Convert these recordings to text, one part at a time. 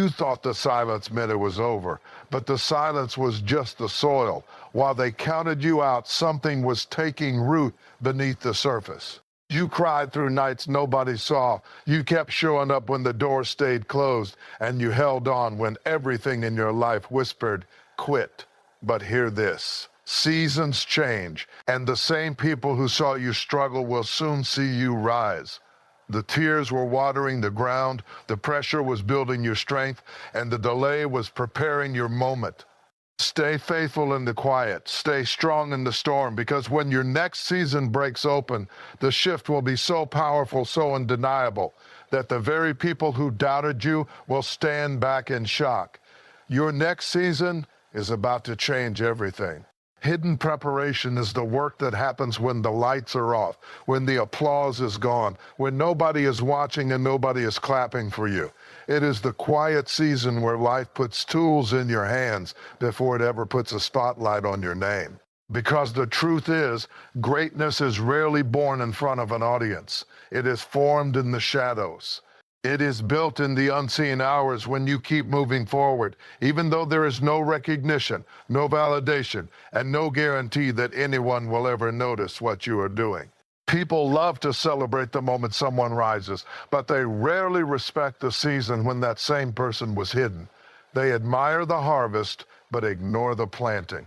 You thought the silence meant it was over, but the silence was just the soil. While they counted you out, something was taking root beneath the surface. You cried through nights nobody saw. You kept showing up when the door stayed closed, and you held on when everything in your life whispered, quit. But hear this. Seasons change, and the same people who saw you struggle will soon see you rise. The tears were watering the ground, the pressure was building your strength, and the delay was preparing your moment. Stay faithful in the quiet, stay strong in the storm, because when your next season breaks open, the shift will be so powerful, so undeniable, that the very people who doubted you will stand back in shock. Your next season is about to change everything. Hidden preparation is the work that happens when the lights are off, when the applause is gone, when nobody is watching and nobody is clapping for you. It is the quiet season where life puts tools in your hands before it ever puts a spotlight on your name. Because the truth is, greatness is rarely born in front of an audience. It is formed in the shadows. It is built in the unseen hours when you keep moving forward, even though there is no recognition, no validation, and no guarantee that anyone will ever notice what you are doing. People love to celebrate the moment someone rises, but they rarely respect the season when that same person was hidden. They admire the harvest, but ignore the planting.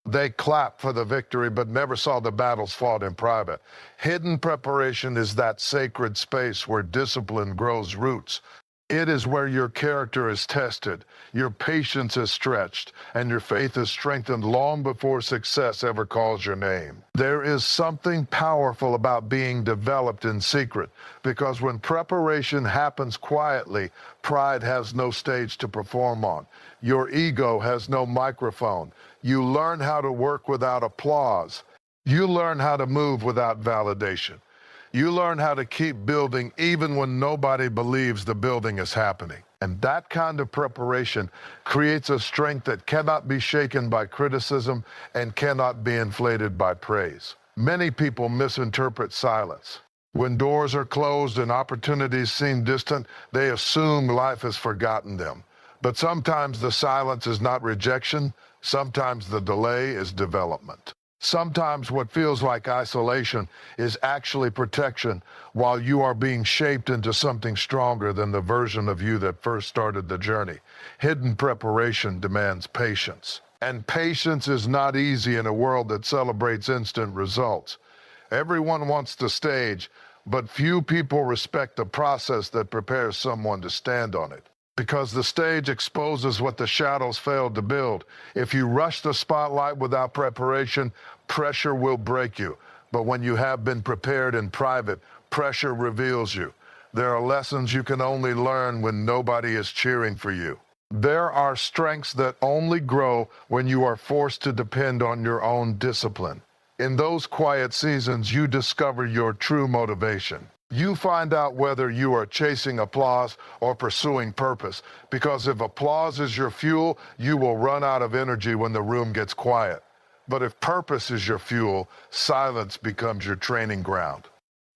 They clap for the victory, but never saw the battles fought in private. Hidden preparation is that sacred space where discipline grows roots. It is where your character is tested, your patience is stretched, and your faith is strengthened long before success ever calls your name. There is something powerful about being developed in secret, because when preparation happens quietly, pride has no stage to perform on. Your ego has no microphone. You learn how to work without applause. You learn how to move without validation. You learn how to keep building even when nobody believes the building is happening. And that kind of preparation creates a strength that cannot be shaken by criticism and cannot be inflated by praise. Many people misinterpret silence. When doors are closed and opportunities seem distant, they assume life has forgotten them. But sometimes the silence is not rejection. Sometimes the delay is development. Sometimes what feels like isolation is actually protection while you are being shaped into something stronger than the version of you that first started the journey. Hidden preparation demands patience. And patience is not easy in a world that celebrates instant results. Everyone wants the stage, but few people respect the process that prepares someone to stand on it. Because the stage exposes what the shadows failed to build. If you rush the spotlight without preparation, pressure will break you. But when you have been prepared in private, pressure reveals you. There are lessons you can only learn when nobody is cheering for you. There are strengths that only grow when you are forced to depend on your own discipline. In those quiet seasons, you discover your true motivation. You find out whether you are chasing applause or pursuing purpose, because if applause is your fuel, you will run out of energy when the room gets quiet. But if purpose is your fuel, silence becomes your training ground.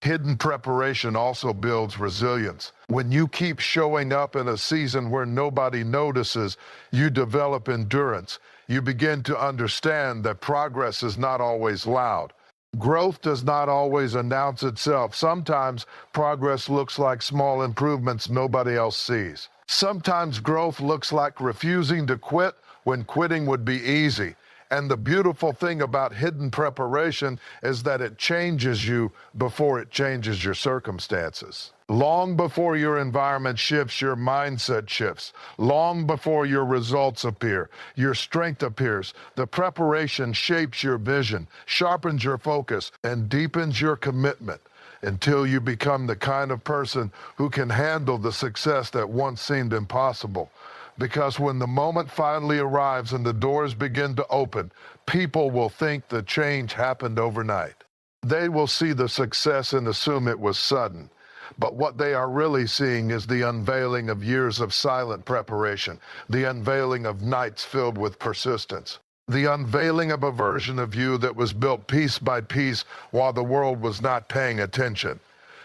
Hidden preparation also builds resilience. When you keep showing up in a season where nobody notices, you develop endurance. You begin to understand that progress is not always loud. Growth does not always announce itself. Sometimes progress looks like small improvements nobody else sees. Sometimes growth looks like refusing to quit when quitting would be easy. And the beautiful thing about hidden preparation is that it changes you before it changes your circumstances. Long before your environment shifts, your mindset shifts. Long before your results appear, your strength appears. The preparation shapes your vision, sharpens your focus, and deepens your commitment until you become the kind of person who can handle the success that once seemed impossible. Because when the moment finally arrives and the doors begin to open, people will think the change happened overnight. They will see the success and assume it was sudden. But what they are really seeing is the unveiling of years of silent preparation, the unveiling of nights filled with persistence, the unveiling of a version of you that was built piece by piece while the world was not paying attention.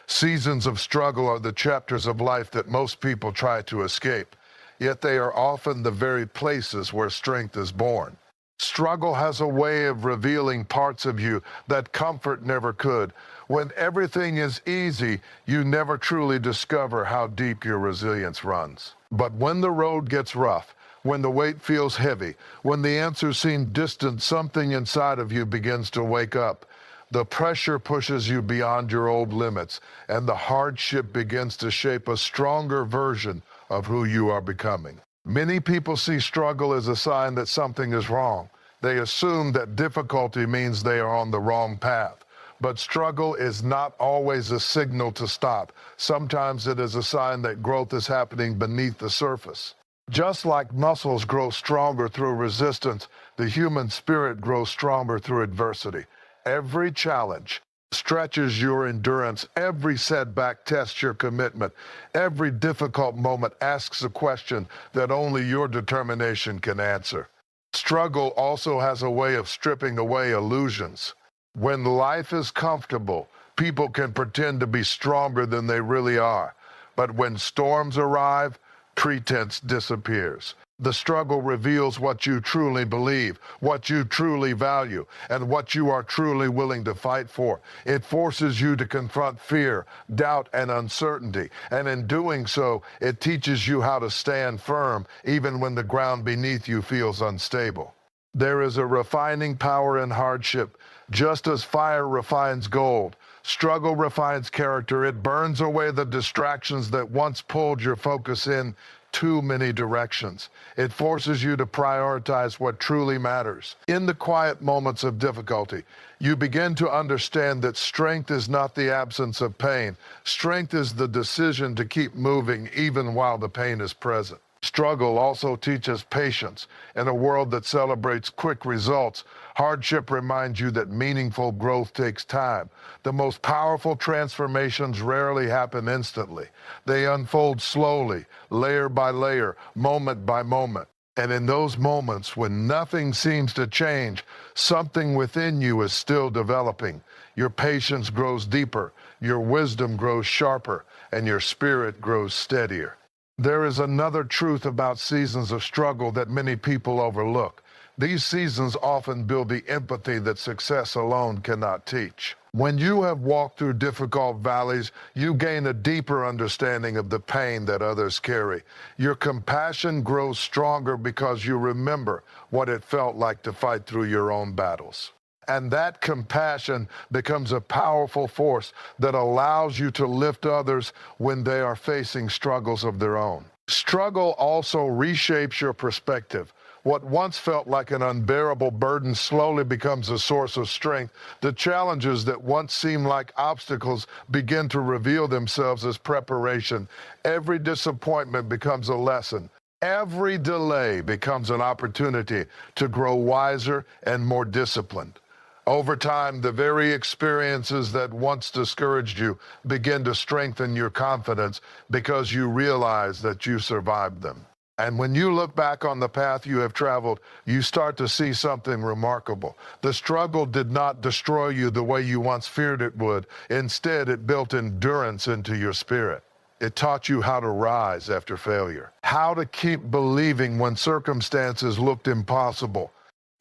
Seasons of struggle are the chapters of life that most people try to escape. yet they are often the very places where strength is born. Struggle has a way of revealing parts of you that comfort never could. When everything is easy, you never truly discover how deep your resilience runs. But when the road gets rough, when the weight feels heavy, when the answers seem distant, something inside of you begins to wake up. The pressure pushes you beyond your old limits, and the hardship begins to shape a stronger version of who you are becoming. Many people see struggle as a sign that something is wrong. They assume that difficulty means they are on the wrong path. But struggle is not always a signal to stop. Sometimes it is a sign that growth is happening beneath the surface. Just like muscles grow stronger through resistance, the human spirit grows stronger through adversity. Every challenge stretches your endurance. Every setback tests your commitment. Every difficult moment asks a question that only your determination can answer. Struggle also has a way of stripping away illusions. When life is comfortable, people can pretend to be stronger than they really are. But when storms arrive, pretense disappears. The struggle reveals what you truly believe, what you truly value, and what you are truly willing to fight for. It forces you to confront fear, doubt, and uncertainty. And in doing so, it teaches you how to stand firm even when the ground beneath you feels unstable. There is a refining power in hardship. Just as fire refines gold, struggle refines character. It burns away the distractions that once pulled your focus in too many directions. It forces you to prioritize what truly matters. In the quiet moments of difficulty, you begin to understand that strength is not the absence of pain. Strength is the decision to keep moving even while the pain is present. Struggle also teaches patience. In a world that celebrates quick results, hardship reminds you that meaningful growth takes time. The most powerful transformations rarely happen instantly. They unfold slowly, layer by layer, moment by moment. And in those moments when nothing seems to change, something within you is still developing. Your patience grows deeper, your wisdom grows sharper, and your spirit grows steadier. There is another truth about seasons of struggle that many people overlook. These seasons often build the empathy that success alone cannot teach. When you have walked through difficult valleys, you gain a deeper understanding of the pain that others carry. Your compassion grows stronger because you remember what it felt like to fight through your own battles. And that compassion becomes a powerful force that allows you to lift others when they are facing struggles of their own. Struggle also reshapes your perspective. What once felt like an unbearable burden slowly becomes a source of strength. The challenges that once seemed like obstacles begin to reveal themselves as preparation. Every disappointment becomes a lesson. Every delay becomes an opportunity to grow wiser and more disciplined. Over time, the very experiences that once discouraged you begin to strengthen your confidence because you realize that you survived them. And when you look back on the path you have traveled, you start to see something remarkable. The struggle did not destroy you the way you once feared it would. Instead, it built endurance into your spirit. It taught you how to rise after failure, how to keep believing when circumstances looked impossible,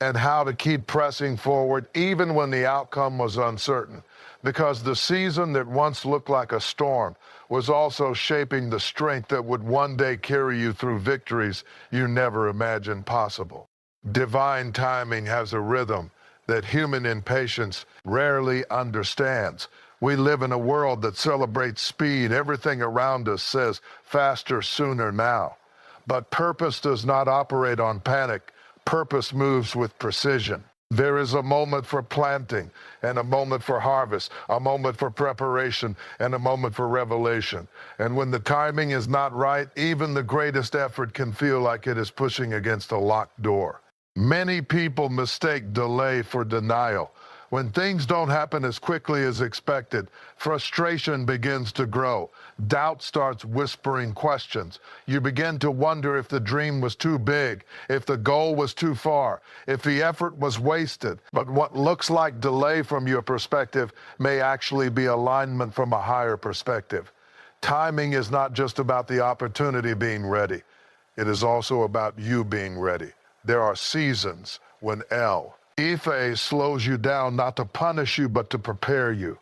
and how to keep pressing forward even when the outcome was uncertain. Because the season that once looked like a storm was also shaping the strength that would one day carry you through victories you never imagined possible. Divine timing has a rhythm that human impatience rarely understands. We live in a world that celebrates speed. Everything around us says faster, sooner, now. But purpose does not operate on panic. Purpose moves with precision. There is a moment for planting and a moment for harvest, a moment for preparation and a moment for revelation. And when the timing is not right, even the greatest effort can feel like it is pushing against a locked door. Many people mistake delay for denial. When things don't happen as quickly as expected, frustration begins to grow. Doubt starts whispering questions. You begin to wonder if the dream was too big, if the goal was too far, if the effort was wasted. But what looks like delay from your perspective may actually be alignment from a higher perspective. Timing is not just about the opportunity being ready. It is also about you being ready. There are seasons when Ife slows you down not to punish you, but to prepare you.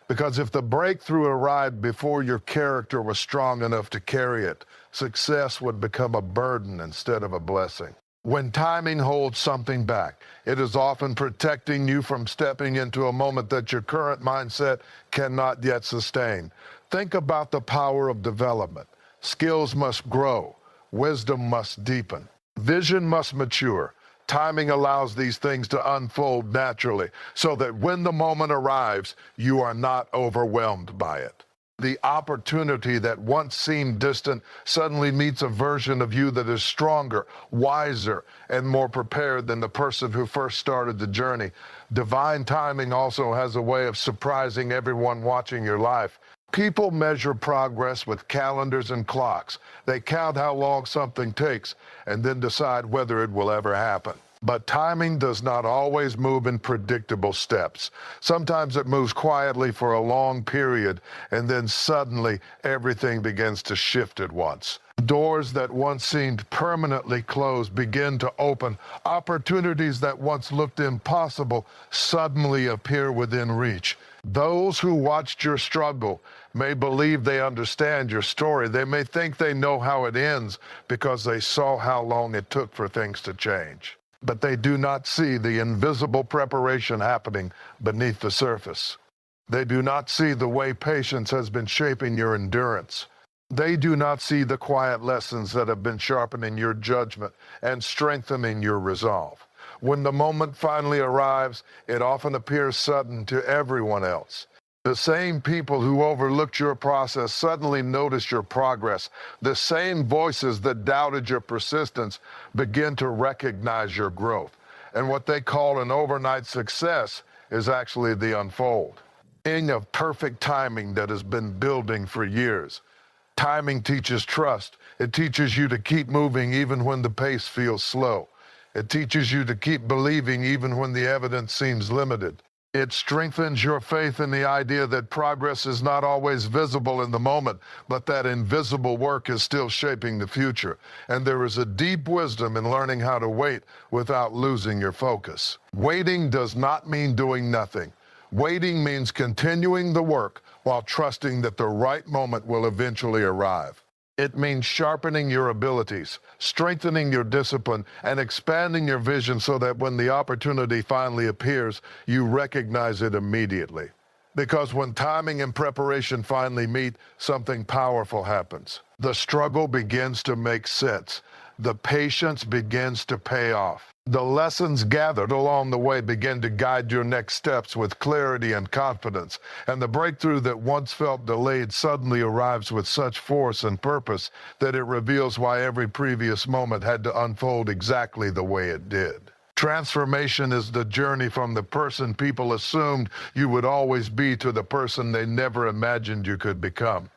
Because if the breakthrough arrived before your character was strong enough to carry it, success would become a burden instead of a blessing. When timing holds something back, it is often protecting you from stepping into a moment that your current mindset cannot yet sustain. Think about the power of development. Skills must grow. Wisdom must deepen. Vision must mature. Timing allows these things to unfold naturally so that when the moment arrives, you are not overwhelmed by it. The opportunity that once seemed distant suddenly meets a version of you that is stronger, wiser, and more prepared than the person who first started the journey. Divine timing also has a way of surprising everyone watching your life. People measure progress with calendars and clocks. They count how long something takes and then decide whether it will ever happen. But timing does not always move in predictable steps. Sometimes it moves quietly for a long period, and then suddenly everything begins to shift at once. Doors that once seemed permanently closed begin to open. Opportunities that once looked impossible suddenly appear within reach. Those who watched your struggle may believe they understand your story. They may think they know how it ends because they saw how long it took for things to change. But they do not see the invisible preparation happening beneath the surface. They do not see the way patience has been shaping your endurance. They do not see the quiet lessons that have been sharpening your judgment and strengthening your resolve. When the moment finally arrives, it often appears sudden to everyone else. The same people who overlooked your process suddenly notice your progress. The same voices that doubted your persistence begin to recognize your growth. And what they call an overnight success is actually the unfold. Of perfect timing that has been building for years. Timing teaches trust. It teaches you to keep moving even when the pace feels slow. It teaches you to keep believing even when the evidence seems limited. It strengthens your faith in the idea that progress is not always visible in the moment, but that invisible work is still shaping the future. And there is a deep wisdom in learning how to wait without losing your focus. Waiting does not mean doing nothing. Waiting means continuing the work while trusting that the right moment will eventually arrive. It means sharpening your abilities, strengthening your discipline, and expanding your vision so that when the opportunity finally appears, you recognize it immediately. Because when timing and preparation finally meet, something powerful happens. The struggle begins to make sense. The patience begins to pay off. The lessons gathered along the way begin to guide your next steps with clarity and confidence, and the breakthrough that once felt delayed suddenly arrives with such force and purpose that it reveals why every previous moment had to unfold exactly the way it did. Transformation is the journey from the person people assumed you would always be to the person they never imagined you could become.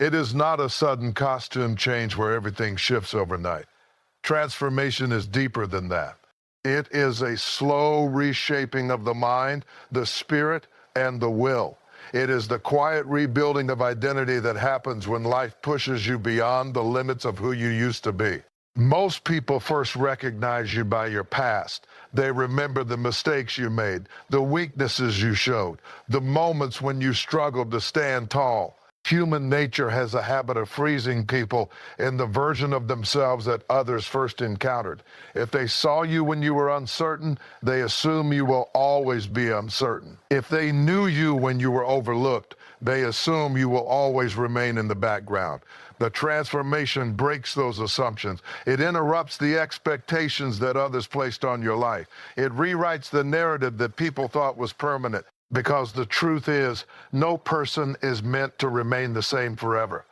It is not a sudden costume change where everything shifts overnight. Transformation is deeper than that. It is a slow reshaping of the mind, the spirit, and the will. It is the quiet rebuilding of identity that happens when life pushes you beyond the limits of who you used to be. Most people first recognize you by your past. They remember the mistakes you made, the weaknesses you showed, the moments when you struggled to stand tall. Human nature has a habit of freezing people in the version of themselves that others first encountered. If they saw you when you were uncertain, they assume you will always be uncertain. If they knew you when you were overlooked, they assume you will always remain in the background. The transformation breaks those assumptions. It interrupts the expectations that others placed on your life. It rewrites the narrative that people thought was permanent. Because the truth is, no person is meant to remain the same forever.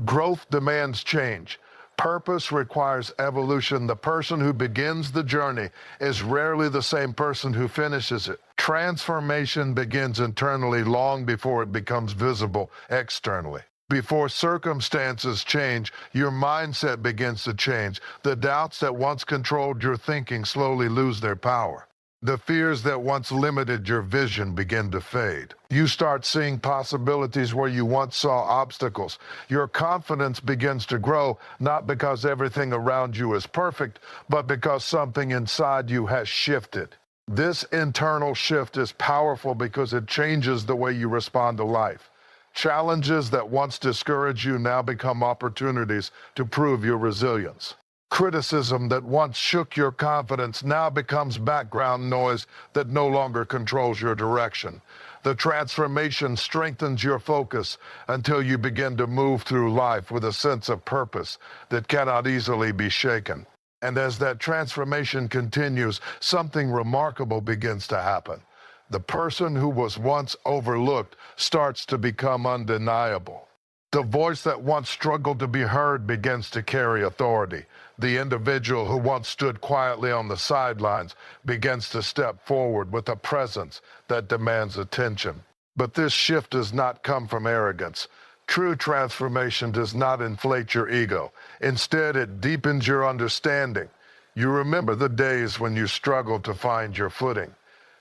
Growth demands change. Purpose requires evolution. The person who begins the journey is rarely the same person who finishes it. Transformation begins internally long before it becomes visible externally. Before circumstances change, your mindset begins to change. The doubts that once controlled your thinking slowly lose their power. The fears that once limited your vision begin to fade. You start seeing possibilities where you once saw obstacles. Your confidence begins to grow, not because everything around you is perfect, but because something inside you has shifted. This internal shift is powerful because it changes the way you respond to life. Challenges that once discouraged you now become opportunities to prove your resilience. Criticism that once shook your confidence now becomes background noise that no longer controls your direction. The transformation strengthens your focus until you begin to move through life with a sense of purpose that cannot easily be shaken. And as that transformation continues, something remarkable begins to happen. The person who was once overlooked starts to become undeniable. The voice that once struggled to be heard begins to carry authority. The individual who once stood quietly on the sidelines begins to step forward with a presence that demands attention. But this shift does not come from arrogance. True transformation does not inflate your ego. Instead, it deepens your understanding. You remember the days when you struggled to find your footing.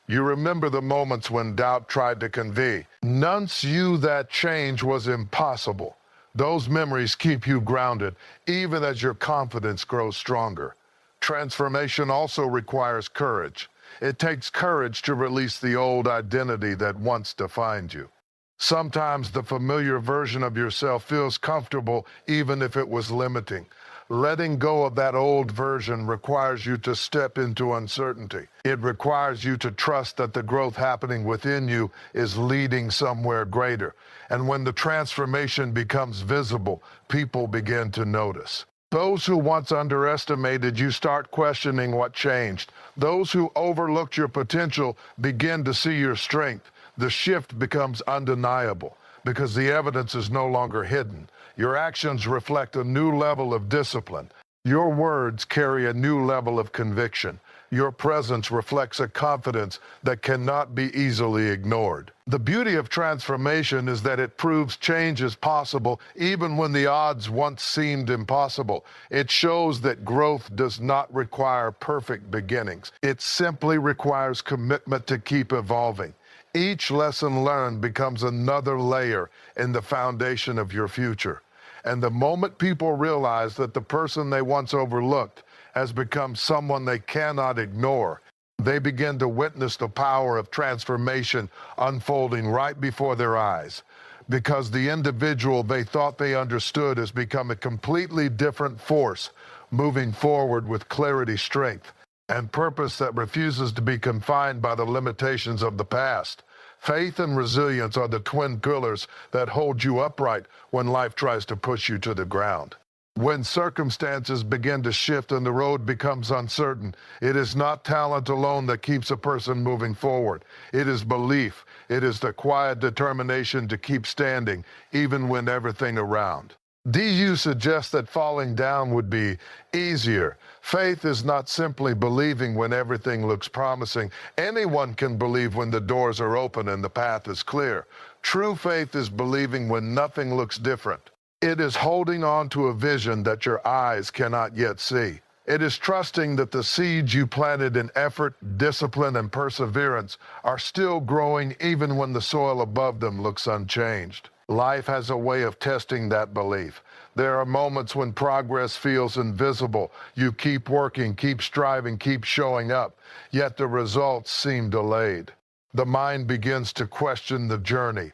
You remember the moments when doubt tried to convince you that change was impossible. Those memories keep you grounded, even as your confidence grows stronger. Transformation also requires courage. It takes courage to release the old identity that once defined you. Sometimes the familiar version of yourself feels comfortable, even if it was limiting. Letting go of that old version requires you to step into uncertainty. It requires you to trust that the growth happening within you is leading somewhere greater. And when the transformation becomes visible, people begin to notice. Those who once underestimated you start questioning what changed. Those who overlooked your potential begin to see your strength. The shift becomes undeniable because the evidence is no longer hidden. Your actions reflect a new level of discipline. Your words carry a new level of conviction. Your presence reflects a confidence that cannot be easily ignored. The beauty of transformation is that it proves change is possible even when the odds once seemed impossible. It shows that growth does not require perfect beginnings. It simply requires commitment to keep evolving. Each lesson learned becomes another layer in the foundation of your future. And the moment people realize that the person they once overlooked has become someone they cannot ignore, they begin to witness the power of transformation unfolding right before their eyes. Because the individual they thought they understood has become a completely different force, moving forward with clarity, strength, and purpose that refuses to be confined by the limitations of the past. Faith and resilience are the twin pillars that hold you upright when life tries to push you to the ground. When circumstances begin to shift and the road becomes uncertain, it is not talent alone that keeps a person moving forward. It is belief. It is the quiet determination to keep standing, even when everything around. DU suggests that falling down would be easier. Faith is not simply believing when everything looks promising. Anyone can believe when the doors are open and the path is clear. True faith is believing when nothing looks different. It is holding on to a vision that your eyes cannot yet see. It is trusting that the seeds you planted in effort, discipline, and perseverance are still growing even when the soil above them looks unchanged. Life has a way of testing that belief. There are moments when progress feels invisible. You keep working, keep striving, keep showing up, yet the results seem delayed. The mind begins to question the journey.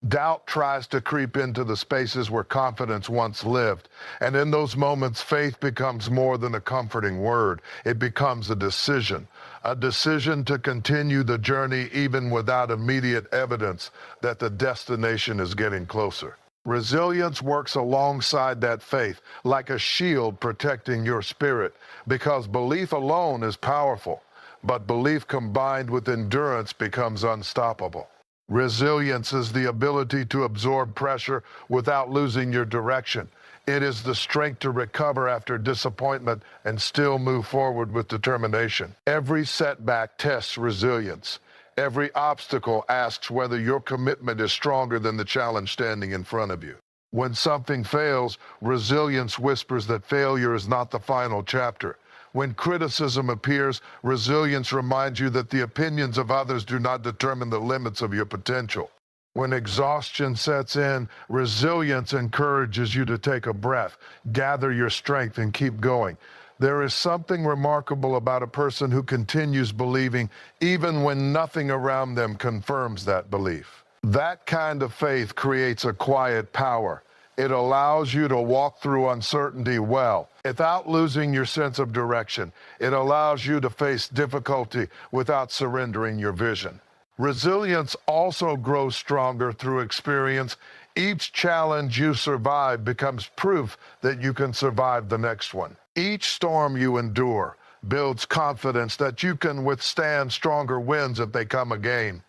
Doubt tries to creep into the spaces where confidence once lived. And in those moments, faith becomes more than a comforting word. It becomes a decision to continue the journey even without immediate evidence that the destination is getting closer. Resilience works alongside that faith, like a shield protecting your spirit, because belief alone is powerful, but belief combined with endurance becomes unstoppable. Resilience is the ability to absorb pressure without losing your direction. It is the strength to recover after disappointment and still move forward with determination. Every setback tests resilience. Every obstacle asks whether your commitment is stronger than the challenge standing in front of you. When something fails, resilience whispers that failure is not the final chapter. When criticism appears, resilience reminds you that the opinions of others do not determine the limits of your potential. When exhaustion sets in, resilience encourages you to take a breath, gather your strength, and keep going. There is something remarkable about a person who continues believing even when nothing around them confirms that belief. That kind of faith creates a quiet power. It allows you to walk through uncertainty well, without losing your sense of direction. It allows you to face difficulty without surrendering your vision. Resilience also grows stronger through experience. Each challenge you survive becomes proof that you can survive the next one. Each storm you endure builds confidence that you can withstand stronger winds if they come again.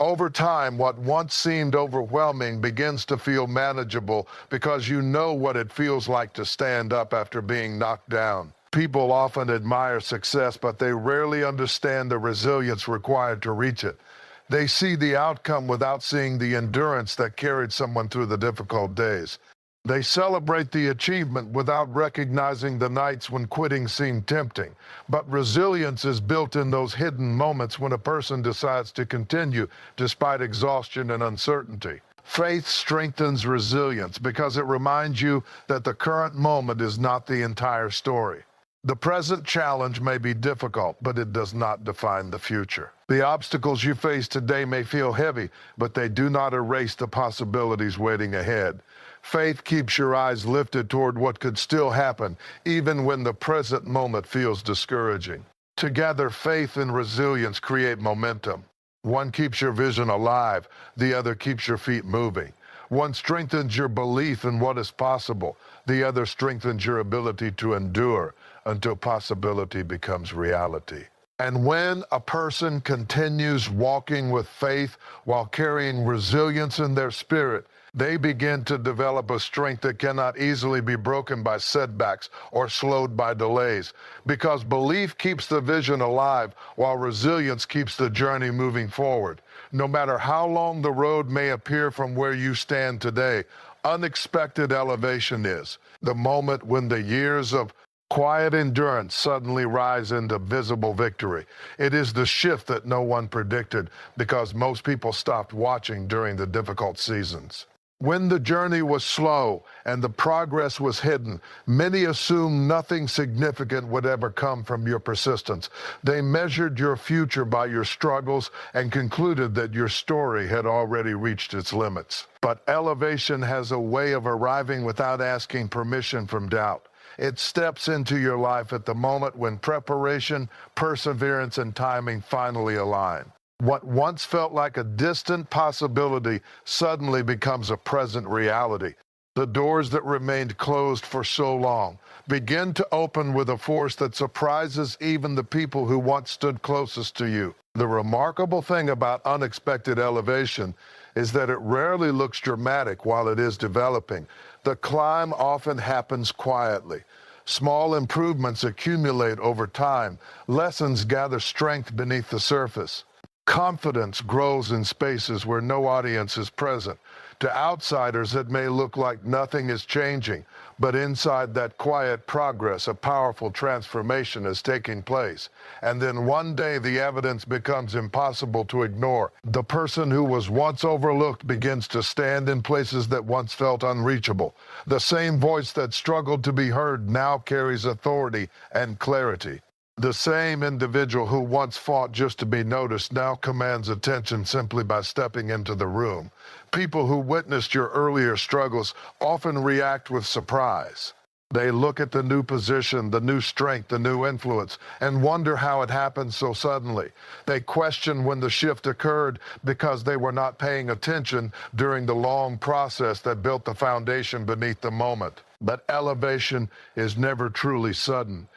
Over time, what once seemed overwhelming begins to feel manageable because you know what it feels like to stand up after being knocked down. People often admire success, but they rarely understand the resilience required to reach it. They see the outcome without seeing the endurance that carried someone through the difficult days. They celebrate the achievement without recognizing the nights when quitting seemed tempting. But resilience is built in those hidden moments when a person decides to continue despite exhaustion and uncertainty. Faith strengthens resilience because it reminds you that the current moment is not the entire story. The present challenge may be difficult, but it does not define the future. The obstacles you face today may feel heavy, but they do not erase the possibilities waiting ahead. Faith keeps your eyes lifted toward what could still happen, even when the present moment feels discouraging. Together, faith and resilience create momentum. One keeps your vision alive, the other keeps your feet moving. One strengthens your belief in what is possible, the other strengthens your ability to endure until possibility becomes reality. And when a person continues walking with faith while carrying resilience in their spirit, they begin to develop a strength that cannot easily be broken by setbacks or slowed by delays. Because belief keeps the vision alive, while resilience keeps the journey moving forward. No matter how long the road may appear from where you stand today, unexpected elevation is the moment when the years of quiet endurance suddenly rise into visible victory. It is the shift that no one predicted because most people stopped watching during the difficult seasons. When the journey was slow and the progress was hidden, many assumed nothing significant would ever come from your persistence. They measured your future by your struggles and concluded that your story had already reached its limits. But elevation has a way of arriving without asking permission from doubt. It steps into your life at the moment when preparation, perseverance, and timing finally align. What once felt like a distant possibility suddenly becomes a present reality. The doors that remained closed for so long begin to open with a force that surprises even the people who once stood closest to you. The remarkable thing about unexpected elevation is that it rarely looks dramatic while it is developing. The climb often happens quietly. Small improvements accumulate over time. Lessons gather strength beneath the surface. Confidence grows in spaces where no audience is present. To outsiders, it may look like nothing is changing, but inside that quiet progress, a powerful transformation is taking place. And then one day, the evidence becomes impossible to ignore. The person who was once overlooked begins to stand in places that once felt unreachable. The same voice that struggled to be heard now carries authority and clarity. The same individual who once fought just to be noticed now commands attention simply by stepping into the room. People who witnessed your earlier struggles often react with surprise. They look at the new position, the new strength, the new influence, and wonder how it happened so suddenly. They question when the shift occurred because they were not paying attention during the long process that built the foundation beneath the moment. But elevation is never truly sudden.